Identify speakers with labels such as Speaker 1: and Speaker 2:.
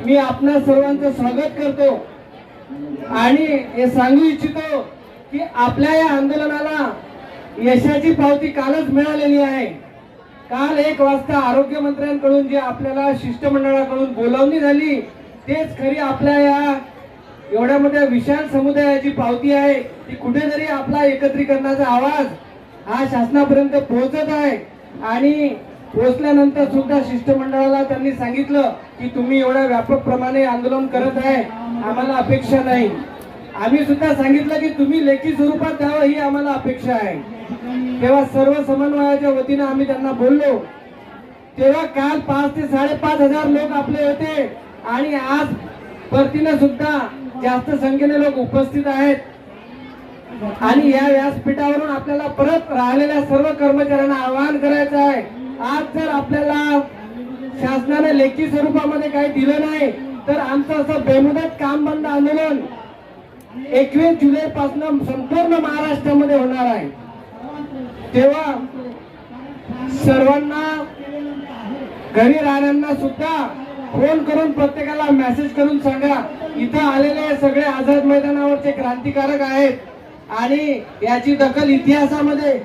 Speaker 1: मी आपणा सर्वांचं स्वागत करतो आणि हे सांगू इच्छितो की आपल्या या आंदोलनाला यशाची पावती कालच मिळालेली आहे। काल 1 वाजता आरोग्य मंत्र्यांकडून जे आपल्याला शिष्टमंडळाकडून बोलावणी झाली तेच खरी आपल्या या एवढ्या मोठ्या विशाल समुदायाची पावती आहे की कुठेतरी आपला एकत्रीकरणाचा आवाज हा शासनापर्यंत पोहोचत आहे। आणि पोहोचल्यानंतर सुद्धा शिष्टमंडळाला त्यांनी सांगितलं की तुम्ही एवढ्या व्यापक प्रमाणे आंदोलन करत आहे, आम्हाला अपेक्षा नाही। आम्ही सुद्धा सांगितलं की तुम्ही लेखी स्वरूपात द्यावं ही आम्हाला अपेक्षा आहे। तेव्हा सर्व समन्वयाच्या वतीने आम्ही त्यांना बोललो। तेव्हा काल 5 ते 5.5 हजार लोक आपले होते आणि आज परतीने सुद्धा जास्त संख्येने लोक उपस्थित आहेत। आणि या व्यासपीठावरून आपल्याला परत राहिलेल्या सर्व कर्मचाऱ्यांना आवाहन करायचं आहे, आज जर आपल्याला शासनाने लेखी स्वरूपामध्ये काही दिलं नाही तर आमचं असं बेमुदत काम बंद आंदोलन 21 जुलै पासून संपूर्ण महाराष्ट्रामध्ये होणार आहे। तेव्हा सर्वांना घरी राहणाऱ्यांना सुद्धा फोन करून प्रत्येकाला मेसेज करून सांगा इथं आलेले सगळे आझाद मैदानावरचे क्रांतिकारक आहेत आणि याची दखल इतिहासामध्ये